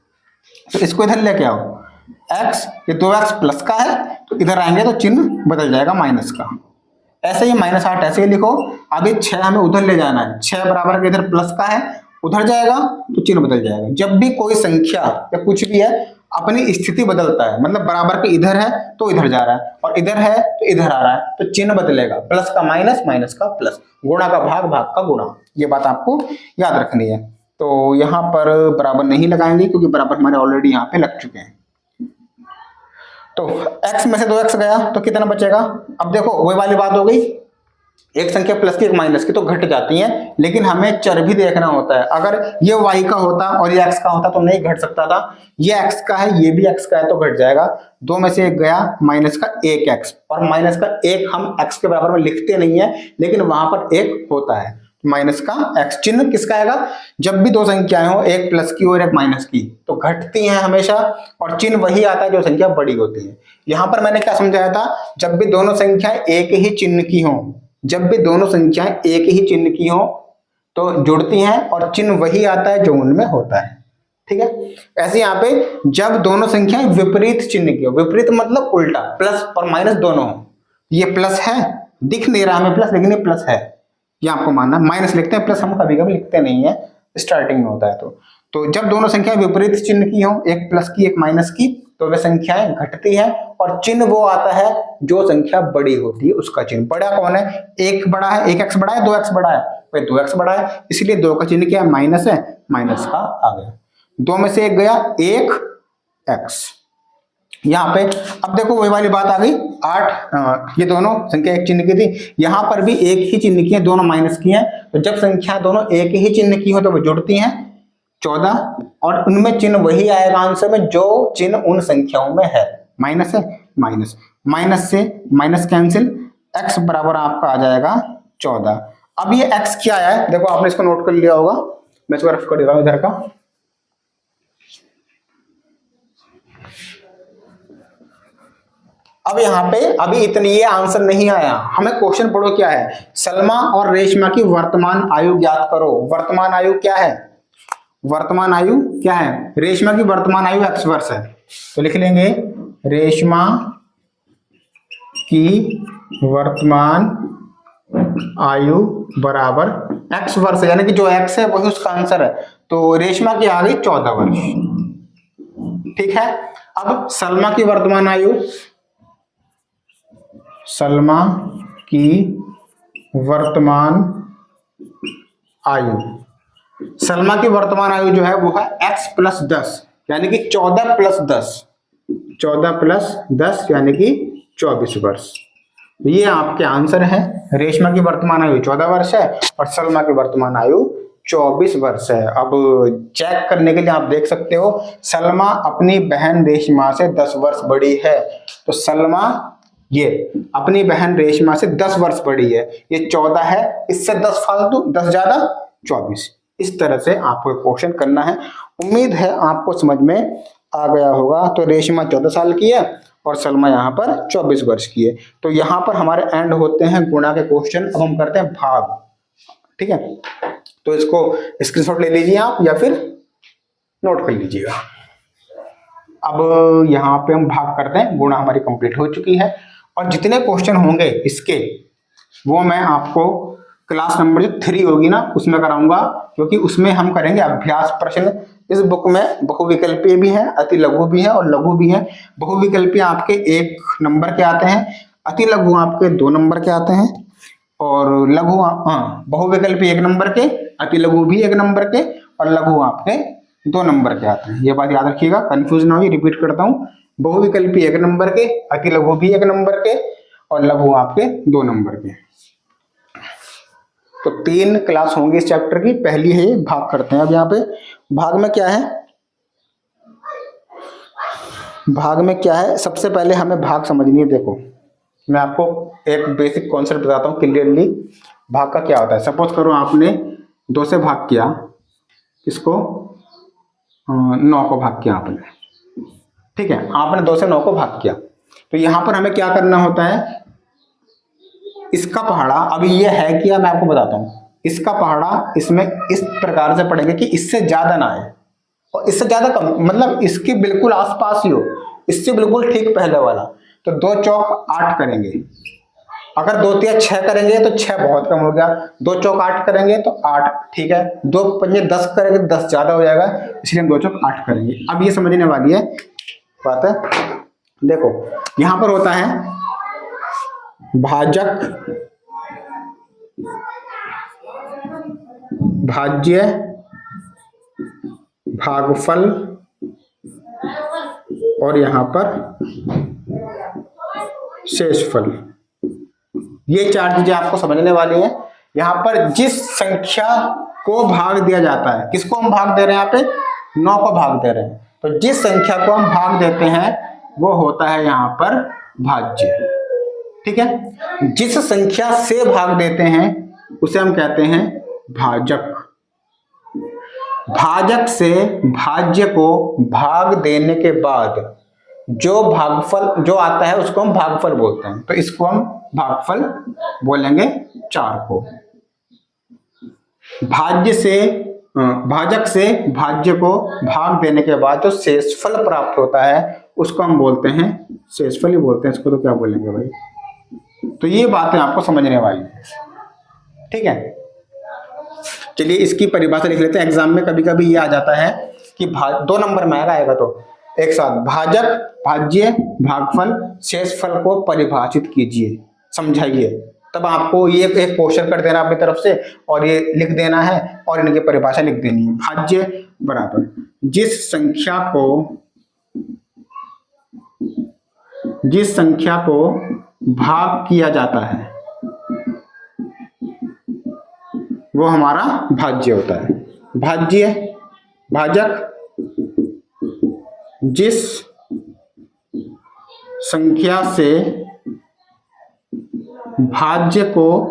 तो इसको इधर लेके आओ, x ये 2x प्लस का है तो इधर आएंगे तो चिन्ह बदल जाएगा माइनस का, ऐसे ही माइनस 8 ऐसे ही लिखो। अभी 6 हमें उधर ले जाना है, 6 बराबर के इधर प्लस का है, उधर जाएगा तो चिन्ह बदल जाएगा। जब भी कोई संख्या या कुछ भी है अपनी स्थिति बदलता है, मतलब बराबर के इधर है तो इधर जा रहा है और इधर है तो इधर आ रहा है, तो चिन्ह बदलेगा, प्लस का माइनस, माइनस का प्लस, गुणा का भाग, भाग का गुणा, ये बात आपको याद रखनी है। तो यहाँ पर बराबर नहीं लगाएंगे क्योंकि बराबर हमारे ऑलरेडी यहाँ पे लग चुके हैं। तो x में से 2x गया तो कितना बचेगा, अब देखो वही वाली बात हो गई, एक संख्या प्लस की एक माइनस की तो घट जाती है, लेकिन हमें चर भी देखना होता है। अगर ये y का होता और ये x का होता तो नहीं घट सकता था। ये x का है, ये भी x का है तो घट जाएगा। दो में से एक गया, माइनस का एक x, और माइनस का एक हम x के बराबर में लिखते नहीं है, लेकिन वहां पर एक होता है। माइनस का x चिन्ह किसका आएगा? जब भी दो संख्याएं हो, एक प्लस की और एक माइनस की, तो घटती हैं हमेशा, और चिन्ह वही आता है जो संख्या बड़ी होती है। यहां पर मैंने क्या समझाया था? जब भी दोनों संख्याएं एक ही चिन्ह की हो, जब भी दोनों संख्याएं एक ही चिन्ह की हो तो जुड़ती हैं, और चिन्ह वही आता है जो उनमें होता है। ठीक है, ऐसे यहाँ पे जब दोनों संख्याएं विपरीत चिन्ह की हो, विपरीत मतलब उल्टा, प्लस और माइनस दोनों हो। ये प्लस है, दिख नहीं रहा हमें प्लस, लेकिन ये प्लस है, ये आपको मानना। माइनस लिखते हैं, प्लस हम कभी कभी लिखते नहीं है, स्टार्टिंग में होता है। तो जब दोनों संख्याएं विपरीत चिन्ह की हो, एक प्लस की एक माइनस की, तो वे संख्याएं घटती हैं, और चिन्ह वो आता है जो संख्या बड़ी होती है, उसका चिन्ह। बड़ा कौन है? एक बड़ा है, एक एक्स बड़ा है, दो एक्स बड़ा है, भाई दो एक्स बड़ा है, इसलिए दो का चिन्ह क्या है? माइनस है, माइनस का आ गया। दो में से एक गया, एक एक्स। यहाँ पे अब देखो वही वाली बात आ गई, 8, ये दोनों संख्या एक चिन्ह की थी, यहाँ पर भी एक ही चिन्ह की है, दोनों माइनस की हैं। तो जब संख्या दोनों एक ही चिन्ह की हो तो वो जुड़ती हैं, 14, और उनमें चिन्ह वही आएगा आंसर में जो चिन्ह उन संख्याओं में है। माइनस है, माइनस, माइनस से माइनस कैंसिल, x बराबर आपका आ जाएगा 14। अब ये x क्या है? देखो आपने इसको नोट कर लिया होगा, मैं इसको रफ कर देता हूं इधर का। अब यहाँ पे अभी इतनी ये आंसर नहीं आया, हमें क्वेश्चन पढ़ो क्या है। सलमा और रेशमा की वर्तमान आयु ज्ञात करो। वर्तमान आयु क्या है? वर्तमान आयु क्या है? रेशमा की वर्तमान आयु x वर्ष है, तो लिख लेंगे रेशमा की वर्तमान आयु बराबर x वर्ष, यानी कि जो x है वही उसका आंसर है। तो रेशमा की आ गई 14 वर्ष। ठीक है, अब सलमा की वर्तमान आयु, सलमा की वर्तमान आयु, सलमा की वर्तमान आयु जो है वो है x प्लस 10, यानी कि 14 प्लस 10, 14 प्लस 10 यानी कि 24 वर्ष। ये आपके आंसर है। रेशमा की वर्तमान आयु 14 वर्ष है और सलमा की वर्तमान आयु 24 वर्ष है। अब चेक करने के लिए आप देख सकते हो, सलमा अपनी बहन रेशमा से 10 वर्ष बड़ी है, तो सलमा ये अपनी बहन रेशमा से 10 वर्ष बड़ी है। ये 14 है, इससे 10 फालतू, 10 ज्यादा 24। इस तरह से आपको क्वेश्चन करना है। उम्मीद है आपको समझ में आ गया होगा। तो रेशमा 14 साल की है और सलमा यहाँ पर 24 वर्ष की है। तो यहाँ पर हमारे एंड होते हैं गुणा के क्वेश्चन। अब हम करते हैं भाग। ठीक है, तो इसको स्क्रीनशॉट ले लीजिए आप या फिर नोट कर लीजिएगा। अब यहाँ पे हम भाग करते हैं, गुणा हमारी कंप्लीट हो चुकी है। और जितने क्वेश्चन होंगे इसके वो मैं आपको क्लास नंबर जो 3 होगी ना उसमें कराऊंगा, क्योंकि उसमें हम करेंगे अभ्यास प्रश्न। इस बुक में बहुविकल्पीय भी है, अति लघु भी है और लघु भी है। बहुविकल्पीय आपके 1 नंबर के आते हैं, अति लघु आपके 2 नंबर के आते हैं, और लघु बहुविकल्पीय 1 नंबर के, अति लघु भी 1 नंबर के, और लघु आपके 2 नंबर के आते हैं। ये बात याद रखिएगा, कंफ्यूज ना हो। रिपीट करता हूँ, बहुविकल्पी 1 नंबर के, अति लघु भी 1 नंबर के, और लघु आपके 2 नंबर के। तो 3 क्लास होंगी इस चैप्टर की। पहली है भाग करते हैं। अब यहाँ पे भाग में क्या है, भाग में क्या है, सबसे पहले हमें भाग समझनी है। देखो मैं आपको एक बेसिक कॉन्सेप्ट बताता हूँ क्लियरली, भाग का क्या होता है। सपोज करो आपने 2 से भाग किया, इसको 9 को भाग किया आपने। ठीक है, आपने 2 से 9 को भाग किया, तो यहां पर हमें क्या करना होता है, इसका पहाड़ा, अभी ये है क्या मैं आपको बताता हूं। इसका पहाड़ा इसमें इस प्रकार से पढ़ेंगे कि इससे ज्यादा ना आए और इससे ज्यादा कम, मतलब इसके बिल्कुल आसपास ही हो, इससे बिल्कुल ठीक पहले वाला। तो 2 चौक 8 करेंगे, अगर 2 तिया 6 करेंगे तो 6 बहुत कम हो गया, 2 चौक 8 करेंगे तो 8 ठीक है, 2 पंजे 10 करेंगे तो 10 ज्यादा हो जाएगा, इसलिए हम 2 चौक 8 करेंगे। अब ये समझने वाली है बात है। देखो यहां पर होता है भाजक, भाज्य, भागफल, और यहां पर शेषफल। ये 4 चीजें आपको समझने वाली है। यहाँ पर जिस संख्या को भाग दिया जाता है, किसको हम भाग दे रहे हैं, यहाँ पे 9 को भाग दे रहे हैं, तो जिस संख्या को हम भाग देते हैं वो होता है यहाँ पर भाज्य। ठीक है, जिस संख्या से भाग देते हैं उसे हम कहते हैं भाजक। भाजक से भाज्य को भाग देने के बाद जो भागफल जो आता है उसको हम भागफल बोलते हैं, तो इसको हम भागफल बोलेंगे 4 को। भाजक से भाज्य को भाग देने के बाद जो शेषफल प्राप्त होता है उसको हम बोलते हैं, शेषफल ही बोलते हैं इसको, तो क्या बोलेंगे भाई। तो ये बातें आपको समझने वाली है। ठीक है, चलिए इसकी परिभाषा लिख लेते हैं। एग्जाम में कभी कभी ये आ जाता है कि 2 नंबर में आएगा तो एक साथ भाजक, भाज्य, भागफल, शेषफल को परिभाषित कीजिए, समझाइए। तब आपको ये एक क्वेश्चन कर देना अपनी तरफ से और ये लिख देना है और इनकी परिभाषा लिख देनी है। भाज्य बराबर जिस संख्या को भाग किया जाता है वो हमारा भाज्य होता है। भाजक जिस संख्या से भाज्य को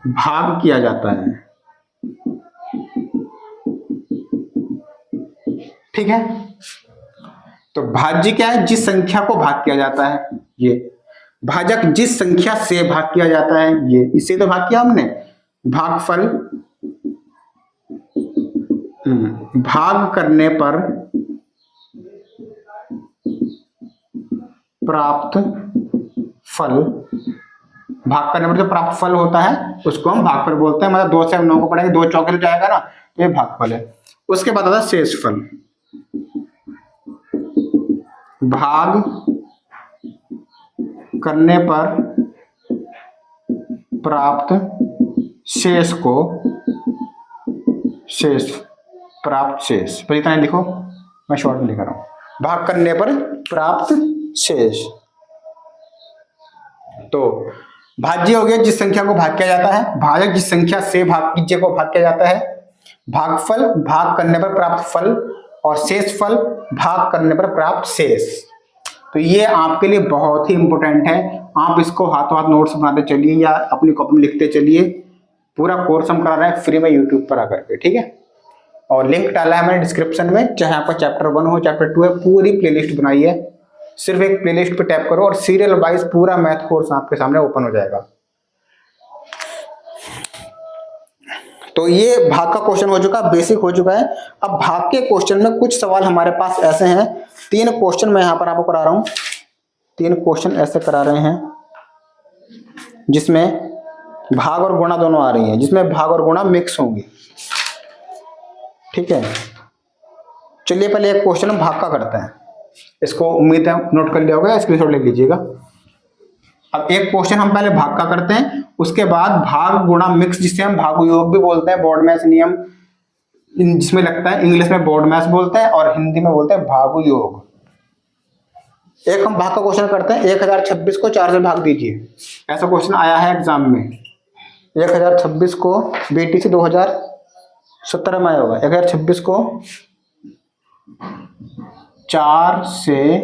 भाग किया जाता है। ठीक है, तो भाज्य क्या है, जिस संख्या को भाग किया जाता है ये। भाजक जिस संख्या से भाग किया जाता है ये, इससे तो भाग किया हमने। भागफल भाग करने पर प्राप्त फल, भाग करने पर जो प्राप्त फल होता है उसको हम भागफल बोलते हैं। मतलब 2 से हम 9 को पढ़ेंगे, 2 चौके तो जाएगा ना, तो ये भागफल है। उसके बाद आता है शेषफल। भाग करने पर प्राप्त शेष को प्राप्त शेष, पर इतना लिखो, मैं शॉर्ट में लिख रहा हूं। भाग करने पर प्राप्त शेष। तो भाज्य हो गया जिस संख्या को भाग किया जाता है, भाजक जिस संख्या से भाज्य को भाग किया जाता है, भागफल भाग करने पर प्राप्त फल, और शेषफल भाग करने पर प्राप्त शेष। तो ये आपके लिए बहुत ही इंपॉर्टेंट है। आप इसको हाथों हाथ नोट्स बनाते चलिए या अपनी कॉपी में लिखते चलिए। पूरा कोर्स हम करा रहे हैं फ्री में यूट्यूब पर आकर के। ठीक है, और लिंक डाला है मैंने डिस्क्रिप्शन में, चाहे आपका चैप्टर 1 हो चैप्टर 2 है, पूरी प्लेलिस्ट बनाई है। सिर्फ एक प्लेलिस्ट पे टैप करो और सीरियल वाइज पूरा मैथ कोर्स आपके सामने ओपन हो जाएगा। तो ये भाग का क्वेश्चन हो चुका, बेसिक हो चुका है। अब भाग के क्वेश्चन में कुछ सवाल हमारे पास ऐसे हैं। 3 क्वेश्चन मैं यहां पर आपको करा रहा हूं। 3 क्वेश्चन ऐसे करा रहे हैं जिसमें भाग और गुणा दोनों आ रही हैं, जिसमें भाग और गुणा मिक्स होंगी। ठीक है, चलिए पहले एक क्वेश्चन हम भाग का करते हैं। इसको उम्मीद है नोट कर लिया होगा, स्क्रीनशॉट ले लीजिएगा। अब एक क्वेश्चन हम पहले भाग का करते हैं, उसके बाद भाग गुणा मिक्स, जिसे हम भाग योग भी बोलते हैं, बोर्ड मैथ्स नियम जिसमें लगता है, इंग्लिश में बोर्ड मैथ्स बोलते हैं और हिंदी में बोलते हैं भाग योग। एक हम भाग का क्वेश्चन करते हैं, 1026 को 4 से भाग दीजिए। ऐसा क्वेश्चन आया है एग्जाम में। 1026 को BTC 2017 में आया होगा। 1026 को 4 से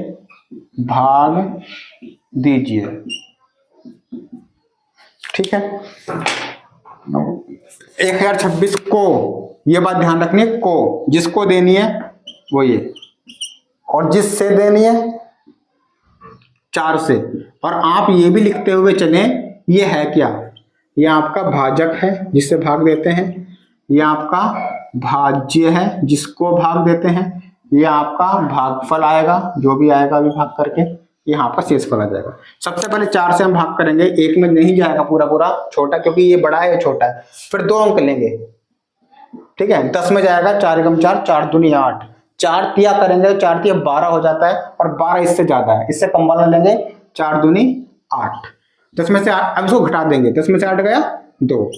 भाग दीजिए। ठीक है, 1026 को, ये बात ध्यान रखनी है, को जिसको देनी है वो ये, और जिससे देनी है 4 से। और आप ये भी लिखते हुए चलें, ये है क्या, ये आपका भाजक है जिससे भाग देते हैं, ये आपका भाज्य है जिसको भाग देते हैं, ये आपका भागफल आएगा जो भी आएगा अभी भाग करके, यहाँ आपका शेषफल आ जाएगा। सबसे पहले 4 से हम भाग करेंगे, 1 में नहीं जाएगा पूरा छोटा, क्योंकि ये बड़ा है ये छोटा है। फिर 2 अंक लेंगे। ठीक है, 10 में जाएगा 4 एकम 4, 4 दूनी 8, 4 तिया करेंगे तो 4 तिया 12 हो जाता है, और 12 इससे ज्यादा है, इससे कम वाला लेंगे, 4 दूनी 8। 10 में से 8, अब इसको घटा देंगे, 10 में से 8 गया 2।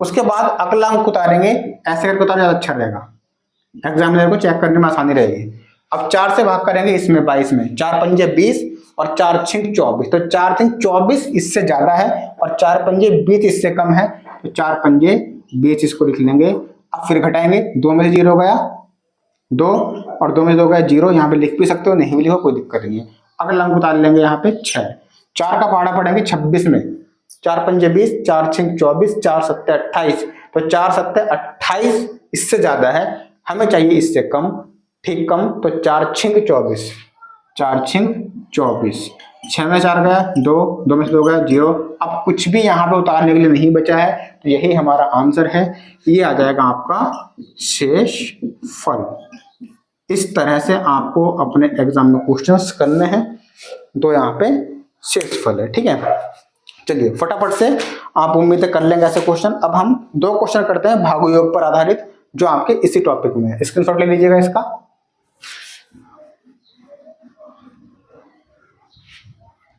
उसके बाद अगला अंक उतारेंगे, ऐसे करके उतारे ज्यादा अच्छा रहेगा, एग्जामिनर को चेक करने में आसानी रहेगी। अब 4 से भाग करेंगे इसमें 22 में, 4 पंजे 20 और 4 छिंक 24, तो 4 छिंक 24 इससे ज्यादा है और 4 पंजे 20 इससे कम है, तो 4 पंजे 20 इसको लिख लेंगे। अब फिर घटाएंगे, 2 में से 0 गया 2 और 2 में से 2 गया 0, यहाँ पे लिख भी सकते हो नहीं भी लिखो कोई दिक्कत नहीं है। अगला अंक उतार लेंगे यहाँ पे 6, 4 का पहाड़ा पड़ेंगे 26 में, 4 पंजे 20, 4 छिंक 24, 4 सत्ते 28, तो 4 सत्ते 28 इससे ज्यादा है, हमें चाहिए इससे कम, ठीक कम, तो 4 छिंक 24, 4 छिंक 24, 6 में 4 गया 2, 2 में से 2 गया 0। अब कुछ भी यहाँ पे उतारने के लिए नहीं बचा है, तो यही हमारा आंसर है, ये आ जाएगा आपका शेष फल। इस तरह से आपको अपने एग्जाम में क्वेश्चंस करने हैं, तो यहाँ पे शेष फल है, ठीक है। चलिए फटाफट से आप उम्मीद कर लेंगे ऐसे क्वेश्चन। अब हम 2 क्वेश्चन करते हैं भागु योग पर आधारित, जो आपके इसी टॉपिक में है। स्क्रीनशॉट ले लीजिएगा इसका।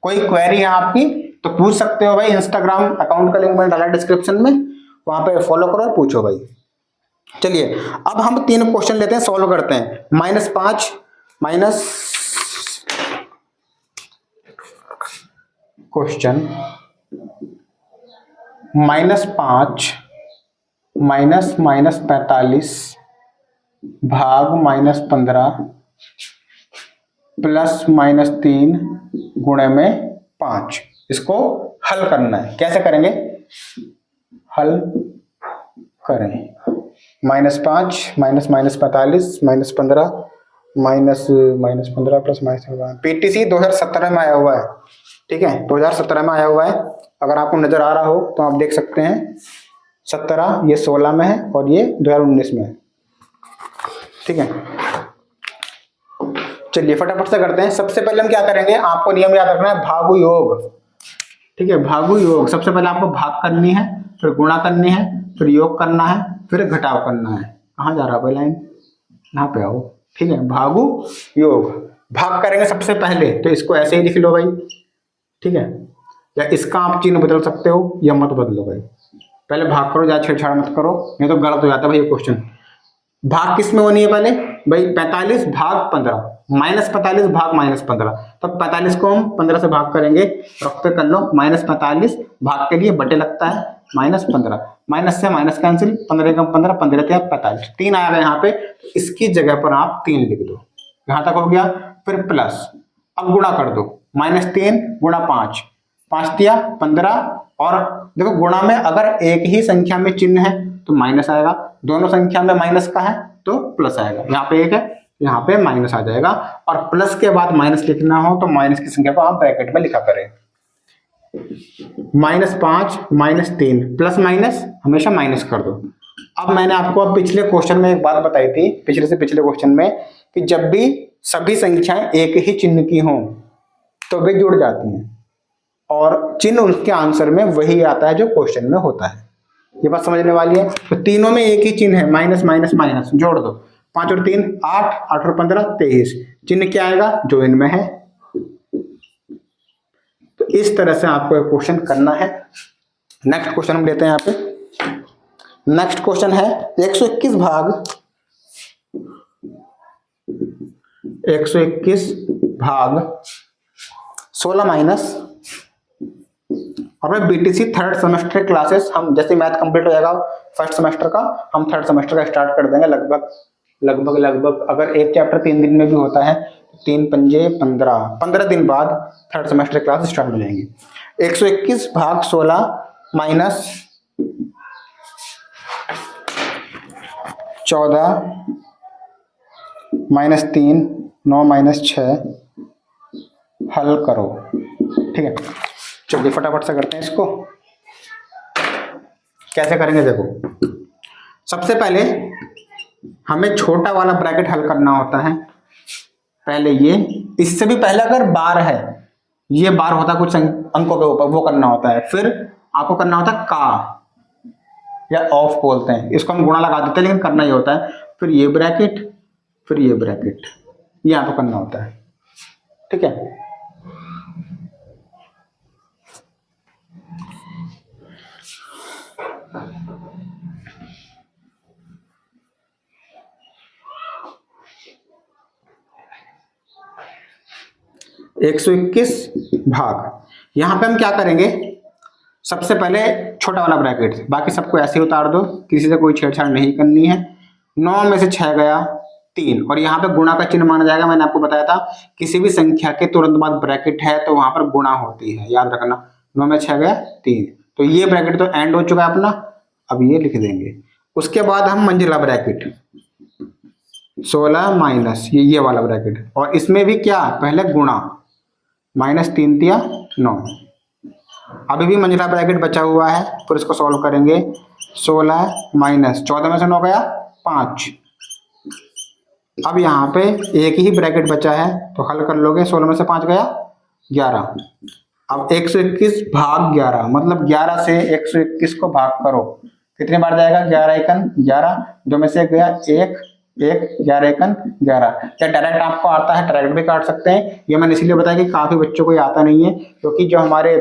कोई क्वेरी है आपकी तो पूछ सकते हो भाई, इंस्टाग्राम अकाउंट का लिंक मैंने डाला डिस्क्रिप्शन में, वहां पे फॉलो करो और पूछो भाई। चलिए अब हम 3 क्वेश्चन लेते हैं, सॉल्व करते हैं। -5 माइनस क्वेश्चन -5 माइनस -45 भाग -15 प्लस -3 गुणे में 5, इसको हल करना है। कैसे करेंगे, हल करें। -5 माइनस -45 -15 -15 प्लस -15, पीटीसी 2017 में आया हुआ है, ठीक है, 2017 में आया हुआ है। अगर आपको नजर आ रहा हो तो आप देख सकते हैं, 17 ये 16 में है और ये 2019 में है, ठीक है। चलिए फटाफट से करते हैं। सबसे पहले हम क्या करेंगे, आपको नियम याद रखना है, भागु योग, ठीक है। भागु योग, सबसे पहले आपको भाग करनी है, फिर गुणा करनी है, फिर योग करना है, फिर घटाव करना है। कहाँ जा रहा है भाई लाइन, यहाँ पे आओ, ठीक है। भागु योग, भाग करेंगे सबसे पहले, तो इसको ऐसे ही लिख लो भाई, ठीक है, या इसका आप चिन्ह बदल सकते हो या मत बदलो भाई। पहले भाग करो, ज्यादा छेड़छाड़ मत करो, नहीं तो गलत हो जाता है भाई ये क्वेश्चन। भाग किस में होनी है पहले भाई, 45 भाग 15, -45 भाग -15, तो 45 को हम 15 से भाग करेंगे, रफ पे कर लो, -45 भाग के लिए बटे लगता है -15, माइनस से माइनस कैंसिल, 15 कम 15, 15 × 45, 3 आएगा यहाँ पे, इसकी जगह पर आप 3 लिख दो, यहाँ तक हो गया। फिर प्लस, अब गुणा कर दो, -3 × 5, 5 दिया 15, और देखो गुणा में अगर एक ही संख्या में चिन्ह है तो माइनस आएगा, दोनों संख्या में माइनस का है तो प्लस आएगा। यहाँ पे 1 है, यहाँ पे माइनस आ जाएगा, और प्लस के बाद माइनस लिखना हो तो माइनस की संख्या को आप ब्रैकेट में लिखा करें। -5 -3 प्लस माइनस हमेशा माइनस कर दो। अब मैंने आपको अब पिछले क्वेश्चन में एक बात बताई थी, पिछले से पिछले क्वेश्चन में, कि जब भी सभी संख्याएं एक ही चिन्ह की हों तो वे जुड़ जाती हैं, और चिन्ह उसके आंसर में वही आता है जो क्वेश्चन में होता है। ये बात समझने वाली है। तो तीनों में एक ही चिन्ह है, माइनस माइनस माइनस, जोड़ दो, 5 और 3 8, 8 और 15 23, चिन्ह क्या आएगा जो इनमें है। तो इस तरह से आपको एक क्वेश्चन करना है। नेक्स्ट क्वेश्चन हम लेते हैं यहाँ पे। नेक्स्ट क्वेश्चन है 121 भाग 16 माइनस, और मैं बीटीसी 3rd सेमेस्टर क्लासेस, हम जैसे मैथ कंप्लीट हो जाएगा 1st सेमेस्टर का, हम 3rd सेमेस्टर का स्टार्ट कर देंगे। लगभग अगर एक चैप्टर 3 दिन में भी होता है, 3 पंजे 15 दिन बाद 3rd सेमेस्टर क्लास स्टार्ट हो जाएंगी। 121 भाग 16 माइनस 14 -3 9 -6 हल करो, ठीक है। चलिए फटाफट से करते हैं इसको। कैसे करेंगे देखो, सबसे पहले हमें छोटा वाला ब्रैकेट हल करना होता है। पहले ये, इससे भी पहले अगर बार है, ये बार होता है कुछ अंकों के ऊपर, वो करना होता है। फिर आपको करना होता है का या ऑफ बोलते हैं, इसको हम गुणा लगा देते हैं लेकिन करना ही होता है। फिर ये ब्रैकेट, फिर ये ब्रैकेट, ये आपको करना होता है, ठीक है। 121 भाग, यहाँ पे हम क्या करेंगे, सबसे पहले छोटा वाला ब्रैकेट, बाकी सबको ऐसे ही उतार दो, किसी से कोई छेड़छाड़ नहीं करनी है। 9 में से 6 गया 3, और यहाँ पे गुणा का चिन्ह माना जाएगा। मैंने आपको बताया था किसी भी संख्या के तुरंत बाद ब्रैकेट है तो वहां पर गुणा होती है, याद रखना। 9 में 6 गया 3, तो ये ब्रैकेट तो एंड हो चुका है अपना, अब ये लिख देंगे। उसके बाद हम मंजिला ब्रैकेट 16 माइनस ये वाला ब्रैकेट, और इसमें भी क्या, पहले गुणा, -3 तिया 9। अभी भी मंजिला ब्रैकेट बचा हुआ है, फिर इसको सॉल्व करेंगे। 16 माइनस 14 में से 9 गया 5। अब यहाँ पे एक ही ब्रैकेट बचा है तो हल कर लोगे। 16 में से 5 गया 11। अब 121 भाग 11, मतलब 11 से 121 को भाग करो, कितने बार जाएगा, 11 एकन 11, 2 में से गया 1, 11 एकन 11। क्या डायरेक्ट आपको आता है, डायरेक्ट भी काट सकते हैं। ये मैंने इसलिए बताया कि काफी बच्चों को ये आता नहीं है, क्योंकि जो हमारे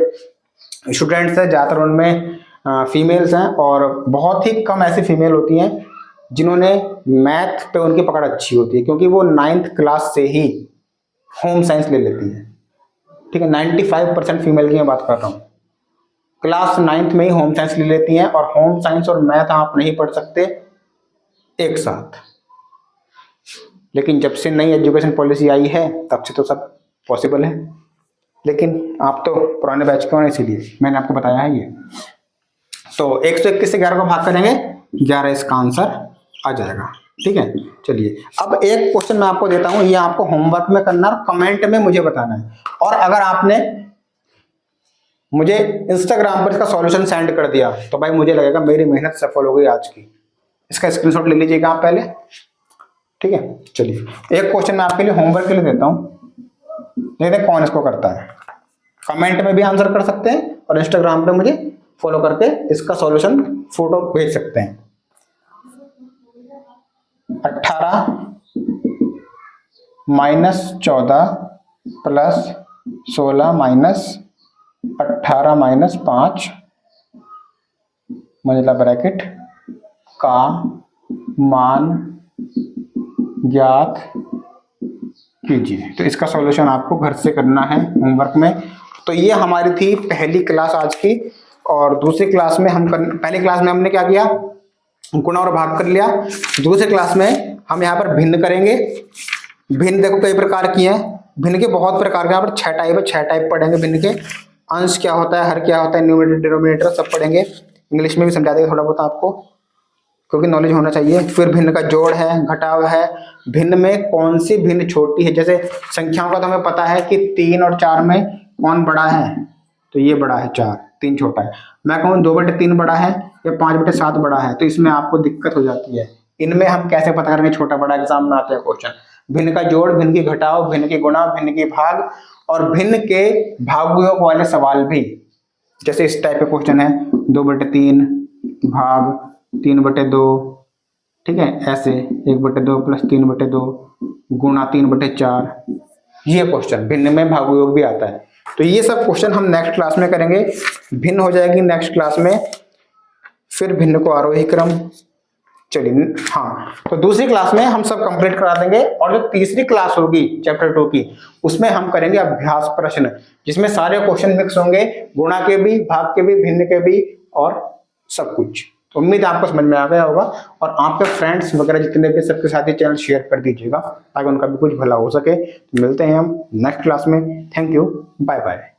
स्टूडेंट्स हैं ज़्यादातर उनमें फीमेल्स हैं, और बहुत ही कम ऐसी फीमेल होती हैं जिन्होंने मैथ पे उनकी पकड़ अच्छी होती है, क्योंकि वो 9th क्लास से ही होम साइंस ले लेती हैं। ठीक है, 95% फीमेल की मैं बात कर रहा हूँ, क्लास 9th में ही होम साइंस ले लेती हैं, और होम साइंस और मैथ आप नहीं पढ़ सकते एक साथ। लेकिन जब से नई एजुकेशन पॉलिसी आई है तब से तो सब पॉसिबल है, लेकिन आप तो पुराने बैच के हो, इसीलिए मैंने आपको बताया है ये। तो 121 से 11 को भाग करेंगे, 11 इसका आंसर आ जाएगा। ठीक है, चलिए अब एक क्वेश्चन मैं आपको देता हूं, ये आपको होमवर्क में करना, कमेंट में मुझे बताना है। और अगर आपने मुझे इंस्टाग्राम पर इसका सॉल्यूशन सेंड कर दिया तो भाई मुझे लगेगा मेरी मेहनत सफल हो गई आज की। इसका स्क्रीनशॉट ले लीजिएगा आप पहले। ठीक है, चलिए एक क्वेश्चन मैं आपके लिए होमवर्क के लिए देता हूं, देखते हैं कौन इसको करता है। कमेंट में भी आंसर कर सकते हैं, और इंस्टाग्राम पे मुझे फॉलो करके इसका सॉल्यूशन फोटो भेज सकते हैं। 18 माइनस 14 प्लस 16 माइनस 18 माइनस 5 मंजिला ब्रैकेट का मान ज्ञात कीजिए। तो इसका सॉल्यूशन आपको घर से करना है होमवर्क में। तो ये हमारी थी पहली क्लास आज की, और दूसरी क्लास में पहली क्लास में हमने क्या किया, गुणा और भाग कर लिया। दूसरी क्लास में हम यहाँ पर भिन्न करेंगे। भिन्न देखो कई प्रकार की हैं, भिन्न के बहुत प्रकार के, यहाँ पर 6 टाइप है, 6 टाइप पढ़ेंगे भिन्न के। अंश क्या होता है, हर क्या होता है, न्यूमरेटर डिनोमिनेटर सब पढ़ेंगे। इंग्लिश में भी समझा देंगे थोड़ा बहुत आपको, क्योंकि नॉलेज होना चाहिए। फिर भिन्न का जोड़ है, घटाव है, भिन्न में कौन सी भिन्न छोटी है। जैसे संख्याओं का तो हमें पता है कि 3 और 4 में कौन बड़ा है, तो ये बड़ा है 4, 3 छोटा है। मैं कहूँ 2/3 बड़ा है या 5/7 बड़ा है, तो इसमें आपको दिक्कत हो जाती है। इनमें हम कैसे पता करेंगे छोटा बड़ा, एग्जाम में आता है क्वेश्चन। भिन्न का जोड़, भिन्न की घटाव, भिन्न की गुणा, भिन्न की भाग, और भिन्न के भागयोग वाले सवाल भी। जैसे इस टाइप का क्वेश्चन है 2/3 भाग 3/2, ठीक है, ऐसे 1/2 प्लस 3/2 गुणा 3/4, ये क्वेश्चन भिन्न में भागयोग भी आता है। तो ये सब क्वेश्चन हम नेक्स्ट क्लास में करेंगे। भिन्न हो जाएगी नेक्स्ट क्लास में, फिर भिन्न को आरोही क्रम। चलिए हाँ, तो दूसरी क्लास में हम सब कंप्लीट करा देंगे, और जो तीसरी क्लास होगी चैप्टर 2 की, उसमें हम करेंगे अभ्यास प्रश्न, जिसमें सारे क्वेश्चन मिक्स होंगे, गुणा के भी, भाग के भी, भिन्न के भी, और सब कुछ। तो उम्मीद है आपको समझ में आ गया होगा, और आपके फ्रेंड्स वगैरह जितने भी सबके साथ ये चैनल शेयर कर दीजिएगा, ताकि उनका भी कुछ भला हो सके। तो मिलते हैं हम नेक्स्ट क्लास में। Thank you, bye bye.